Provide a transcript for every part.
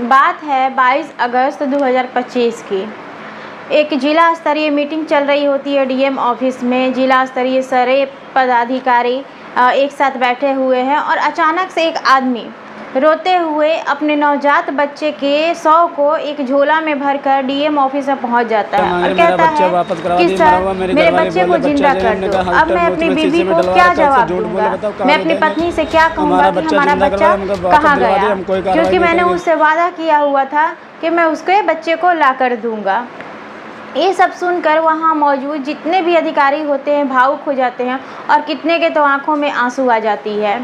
बात है 22 अगस्त 2025 की। एक जिला स्तरीय मीटिंग चल रही होती है डीएम ऑफिस में। जिला स्तरीय सारे पदाधिकारी एक साथ बैठे हुए हैं और अचानक से एक आदमी रोते हुए अपने नवजात बच्चे के 100 को एक झोला में भरकर डीएम ऑफिस में पहुंच जाता है और कहता है कि सर मेरे बच्चे को जिंदा कर दो। अब मैं अपनी बीवी को क्या जवाब दूंगा, मैं अपनी पत्नी से क्या कहूँगा कि हमारा बच्चा कहाँ गया, क्योंकि मैंने उससे वादा किया हुआ था कि मैं उसके बच्चे को ला कर दूँगा। ये सब सुनकर वहाँ मौजूद जितने भी अधिकारी होते हैं भावुक हो जाते हैं और कितने के तो आंखों में आंसू आ जाती है।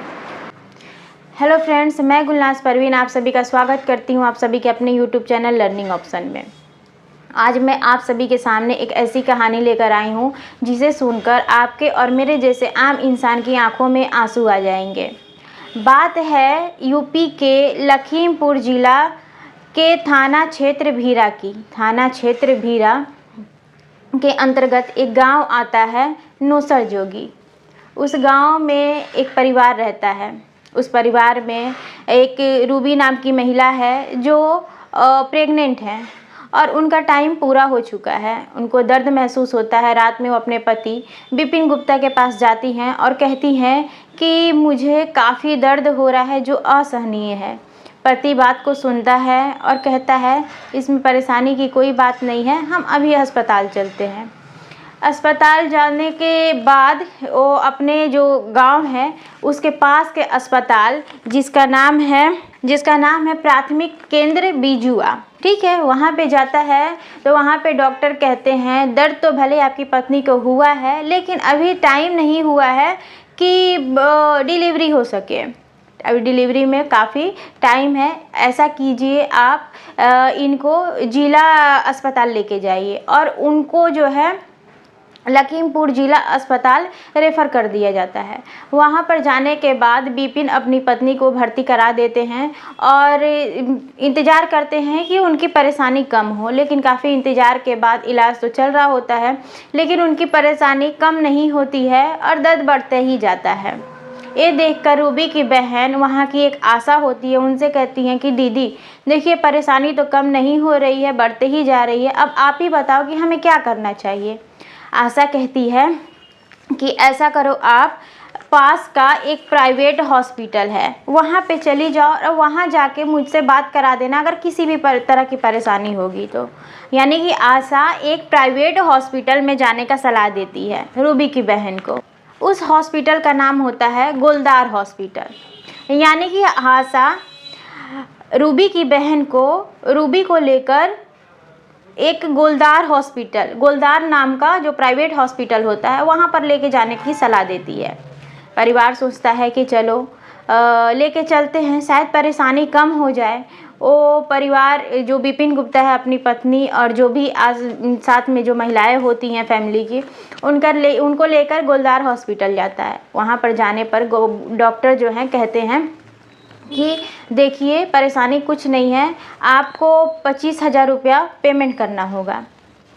हेलो फ्रेंड्स, मैं गुलनाज परवीन आप सभी का स्वागत करती हूँ आप सभी के अपने यूट्यूब चैनल लर्निंग ऑप्शन में। आज मैं आप सभी के सामने एक ऐसी कहानी लेकर आई हूँ जिसे सुनकर आपके और मेरे जैसे आम इंसान की आंखों में आंसू आ जाएंगे। बात है यूपी के लखीमपुर जिला के थाना क्षेत्र भीरा की। थाना क्षेत्र भीरा के अंतर्गत एक गांव आता है नौसर जोगी। उस गांव में एक परिवार रहता है। उस परिवार में एक रूबी नाम की महिला है जो प्रेग्नेंट है और उनका टाइम पूरा हो चुका है। उनको दर्द महसूस होता है। रात में वो अपने पति विपिन गुप्ता के पास जाती हैं और कहती हैं कि मुझे काफ़ी दर्द हो रहा है जो असहनीय है। पति बात को सुनता है और कहता है इसमें परेशानी की कोई बात नहीं है, हम अभी अस्पताल चलते हैं। अस्पताल जाने के बाद वो अपने जो गांव है उसके पास के अस्पताल जिसका नाम है प्राथमिक केंद्र बिजुआ, ठीक है, वहाँ पे जाता है। तो वहाँ पे डॉक्टर कहते हैं दर्द तो भले आपकी पत्नी को हुआ है लेकिन अभी टाइम नहीं हुआ है कि डिलीवरी हो सके। अभी डिलीवरी में काफ़ी टाइम है। ऐसा कीजिए आप इनको जिला अस्पताल लेके जाइए और उनको जो है लखीमपुर जिला अस्पताल रेफ़र कर दिया जाता है। वहाँ पर जाने के बाद विपिन अपनी पत्नी को भर्ती करा देते हैं और इंतज़ार करते हैं कि उनकी परेशानी कम हो। लेकिन काफ़ी इंतज़ार के बाद इलाज तो चल रहा होता है लेकिन उनकी परेशानी कम नहीं होती है और दर्द बढ़ते ही जाता है। ये देखकर रूबी की बहन, वहाँ की एक आशा होती है, उनसे कहती हैं कि दीदी देखिए परेशानी तो कम नहीं हो रही है, बढ़ते ही जा रही है, अब आप ही बताओ कि हमें क्या करना चाहिए। आशा कहती है कि ऐसा करो, आप पास का एक प्राइवेट हॉस्पिटल है वहाँ पे चली जाओ और वहाँ जाके मुझसे बात करा देना अगर किसी भी तरह की परेशानी होगी तो। यानी कि आशा एक प्राइवेट हॉस्पिटल में जाने का सलाह देती है रूबी की बहन को। उस हॉस्पिटल का नाम होता है गोलदार हॉस्पिटल। यानी कि आशा रूबी की बहन को, रूबी को लेकर एक गोलदार नाम का जो प्राइवेट हॉस्पिटल होता है वहाँ पर लेके जाने की सलाह देती है। परिवार सोचता है कि चलो लेके चलते हैं, शायद परेशानी कम हो जाए। वो परिवार जो विपिन गुप्ता है, अपनी पत्नी और जो भी आज साथ में जो महिलाएं होती हैं फैमिली की, उनको लेकर गोलदार हॉस्पिटल जाता है। वहाँ पर जाने पर डॉक्टर जो हैं कहते हैं कि देखिए परेशानी कुछ नहीं है, आपको 25,000 रुपया पेमेंट करना होगा।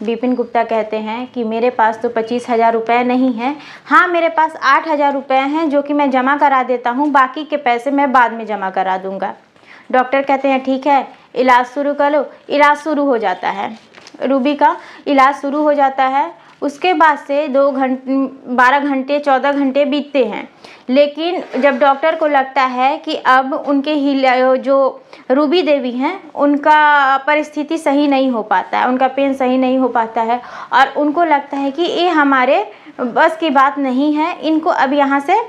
विपिन गुप्ता कहते हैं कि मेरे पास तो 25,000 रुपये नहीं हैं, हाँ मेरे पास 8,000 रुपये हैं जो कि मैं जमा करा देता हूँ, बाकी के पैसे मैं बाद में जमा करा दूँगा। डॉक्टर कहते हैं ठीक है, इलाज शुरू करो। इलाज शुरू हो जाता है, रूबी का इलाज शुरू हो जाता है। उसके बाद से 12 घंटे 14 घंटे बीतते हैं। लेकिन जब डॉक्टर को लगता है कि अब उनके जो रूबी देवी हैं उनका परिस्थिति सही नहीं हो पाता है, उनका पेन सही नहीं हो पाता है और उनको लगता है कि ये हमारे बस की बात नहीं है, इनको अब यहाँ से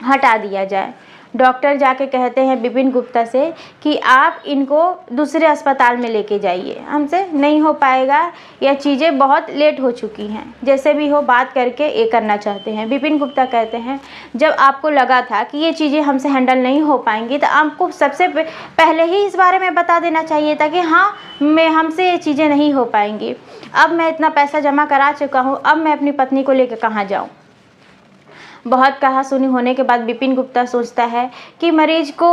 हटा दिया जाए। डॉक्टर जाके कहते हैं विपिन गुप्ता से कि आप इनको दूसरे अस्पताल में लेके जाइए, हमसे नहीं हो पाएगा, यह चीज़ें बहुत लेट हो चुकी हैं, जैसे भी हो बात करके ये करना चाहते हैं। विपिन गुप्ता कहते हैं जब आपको लगा था कि ये चीज़ें हमसे हैंडल नहीं हो पाएंगी तो आपको सबसे पहले ही इस बारे में बता देना चाहिए था कि हाँ हमसे ये चीज़ें नहीं हो पाएंगी। अब मैं इतना पैसा जमा करा चुका हूँ, अब मैं अपनी पत्नी को लेकर कहाँ जाऊँ। बहुत कहा सुनी होने के बाद विपिन गुप्ता सोचता है कि मरीज को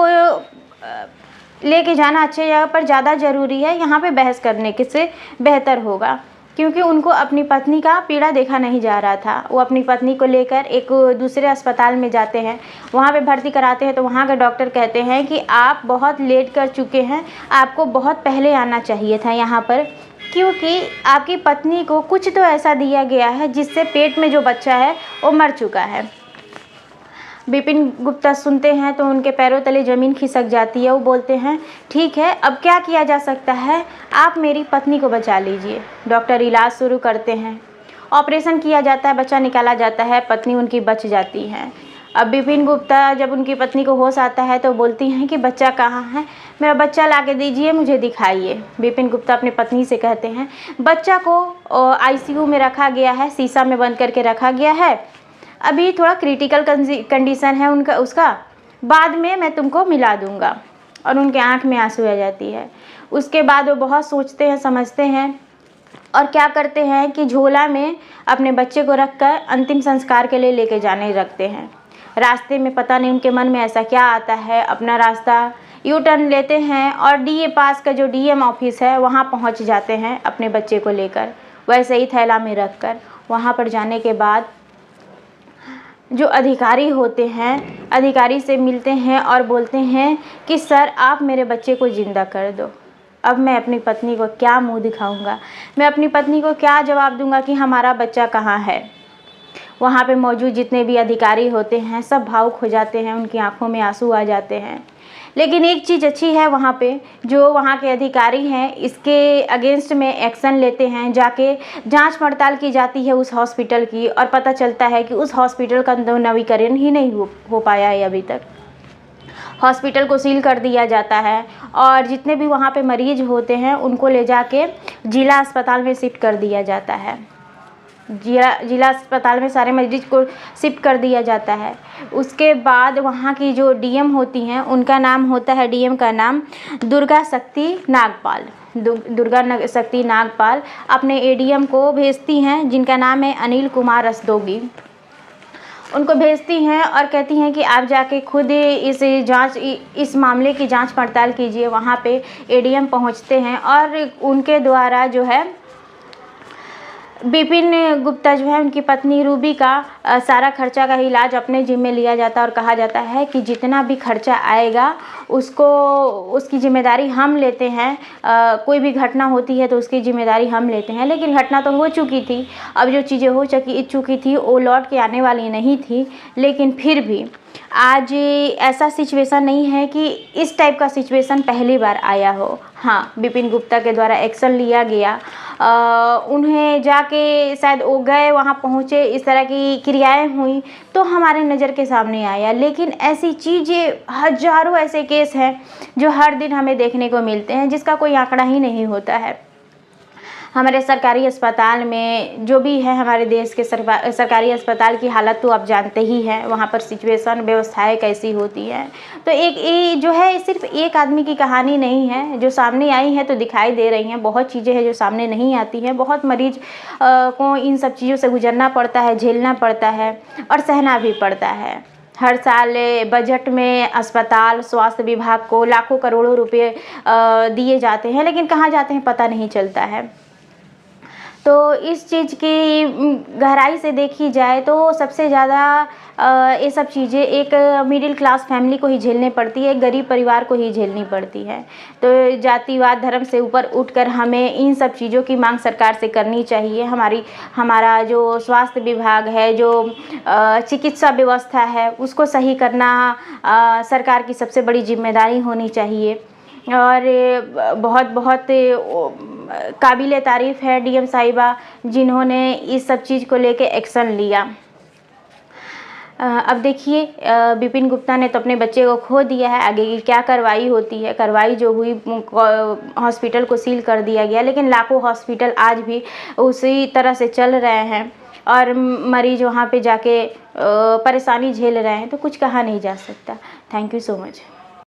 लेके जाना अच्छे जगह पर ज़्यादा ज़रूरी है, यहाँ पे बहस करने के से बेहतर होगा क्योंकि उनको अपनी पत्नी का पीड़ा देखा नहीं जा रहा था। वो अपनी पत्नी को लेकर एक दूसरे अस्पताल में जाते हैं, वहाँ पे भर्ती कराते हैं, तो वहाँ के डॉक्टर कहते हैं कि आप बहुत लेट कर चुके हैं, आपको बहुत पहले आना चाहिए था यहाँ पर, क्योंकि आपकी पत्नी को कुछ तो ऐसा दिया गया है जिससे पेट में जो बच्चा है वो मर चुका है। विपिन गुप्ता सुनते हैं तो उनके पैरों तले ज़मीन खिसक जाती है। वो बोलते हैं, ठीक है, अब क्या किया जा सकता है, आप मेरी पत्नी को बचा लीजिए। डॉक्टर इलाज शुरू करते हैं, ऑपरेशन किया जाता है, बच्चा निकाला जाता है, पत्नी उनकी बच जाती है। अब विपिन गुप्ता जब उनकी पत्नी को होश आता है तो बोलती हैं कि बच्चा कहाँ है, मेरा बच्चा ला के दीजिए, मुझे दिखाइए। विपिन गुप्ता अपनी पत्नी से कहते हैं, बच्चा को आईसीयू में रखा गया है, शीशा में बंद करके रखा गया है, अभी थोड़ा क्रिटिकल कंडीशन है उसका, बाद में मैं तुमको मिला दूंगा। और उनके आंख में आंसू आ जाती है। उसके बाद वो बहुत सोचते हैं, समझते हैं और क्या करते हैं कि झोला में अपने बच्चे को रखकर अंतिम संस्कार के लिए लेके जाने रखते हैं। रास्ते में पता नहीं उनके मन में ऐसा क्या आता है, अपना रास्ता यू टर्न लेते हैं और डीए पास का जो डीएम ऑफिस है वहाँ पहुँच जाते हैं अपने बच्चे को लेकर, वैसे ही थैला में रख कर। वहाँ पर जाने के बाद जो अधिकारी होते हैं, अधिकारी से मिलते हैं और बोलते हैं कि सर आप मेरे बच्चे को ज़िंदा कर दो। अब मैं अपनी पत्नी को क्या मुंह दिखाऊंगा, मैं अपनी पत्नी को क्या जवाब दूंगा कि हमारा बच्चा कहाँ है। वहाँ पे मौजूद जितने भी अधिकारी होते हैं सब भावुक हो जाते हैं, उनकी आंखों में आंसू आ जाते हैं। लेकिन एक चीज़ अच्छी है वहाँ पे, जो वहाँ के अधिकारी हैं इसके अगेंस्ट में एक्शन लेते हैं। जाके जांच पड़ताल की जाती है उस हॉस्पिटल की और पता चलता है कि उस हॉस्पिटल का नवीकरण ही नहीं हो पाया है अभी तक। हॉस्पिटल को सील कर दिया जाता है और जितने भी वहाँ पे मरीज होते हैं उनको ले जाके जिला अस्पताल में शिफ्ट कर दिया जाता है। जिला अस्पताल में सारे मरीज को शिफ्ट कर दिया जाता है। उसके बाद वहाँ की जो डीएम होती हैं उनका नाम होता है, डीएम का नाम दुर्गा शक्ति नागपाल। दुर्गा शक्ति नागपाल अपने एडीएम को भेजती हैं जिनका नाम है अनिल कुमार रस्तोगी। उनको भेजती हैं और कहती हैं कि आप जाके खुद इस मामले की जांच पड़ताल कीजिए। वहाँ पे एडीएम पहुँचते हैं और उनके द्वारा जो है विपिन गुप्ता जो है उनकी पत्नी रूबी का सारा खर्चा का इलाज अपने जिम्मे लिया जाता है और कहा जाता है कि जितना भी खर्चा आएगा उसकी जिम्मेदारी हम लेते हैं। कोई भी घटना होती है तो उसकी जिम्मेदारी हम लेते हैं। लेकिन घटना तो हो चुकी थी, अब जो चीज़ें हो चुकी थी वो लौट के आने वाली नहीं थी। लेकिन फिर भी आज ऐसा सिचुएशन नहीं है कि इस टाइप का सिचुएशन पहली बार आया हो। हाँ, विपिन गुप्ता के द्वारा एक्शन लिया गया। उन्हें जाके शायद वो गए, वहाँ पहुँचे, इस तरह की क्रियाएं हुई तो हमारे नज़र के सामने आया। लेकिन ऐसी चीज़ें, हजारों ऐसे केस हैं जो हर दिन हमें देखने को मिलते हैं जिसका कोई आंकड़ा ही नहीं होता है। हमारे सरकारी अस्पताल में जो भी है, हमारे देश के सरकारी अस्पताल की हालत तो आप जानते ही हैं, वहाँ पर सिचुएशन, व्यवस्थाएं कैसी होती हैं। तो ये जो है सिर्फ एक आदमी की कहानी नहीं है जो सामने आई है तो दिखाई दे रही हैं। बहुत चीज़ें हैं जो सामने नहीं आती हैं। बहुत मरीज को इन सब चीज़ों से गुजरना पड़ता है, झेलना पड़ता है और सहना भी पड़ता है। हर साल बजट में अस्पताल, स्वास्थ्य विभाग को लाखों करोड़ों रुपए दिए जाते हैं, लेकिन कहाँ जाते हैं पता नहीं चलता है। तो इस चीज़ की गहराई से देखी जाए तो सबसे ज़्यादा ये सब चीज़ें एक मिडिल क्लास फैमिली को ही झेलनी पड़ती है, गरीब परिवार को ही झेलनी पड़ती है। तो जातिवाद, धर्म से ऊपर उठकर हमें इन सब चीज़ों की मांग सरकार से करनी चाहिए। हमारा जो स्वास्थ्य विभाग है, जो चिकित्सा व्यवस्था है, उसको सही करना सरकार की सबसे बड़ी जिम्मेदारी होनी चाहिए। और बहुत बहुत काबिले तारीफ़ है डीएम साहिबा जिन्होंने इस सब चीज़ को लेके एक्शन लिया। अब देखिए, विपिन गुप्ता ने तो अपने बच्चे को खो दिया है, आगे की क्या कार्रवाई होती है। कार्रवाई जो हुई, हॉस्पिटल को सील कर दिया गया, लेकिन लाखों हॉस्पिटल आज भी उसी तरह से चल रहे हैं और मरीज वहाँ पे जाके परेशानी झेल रहे हैं। तो कुछ कहा नहीं जा सकता। Thank you so much.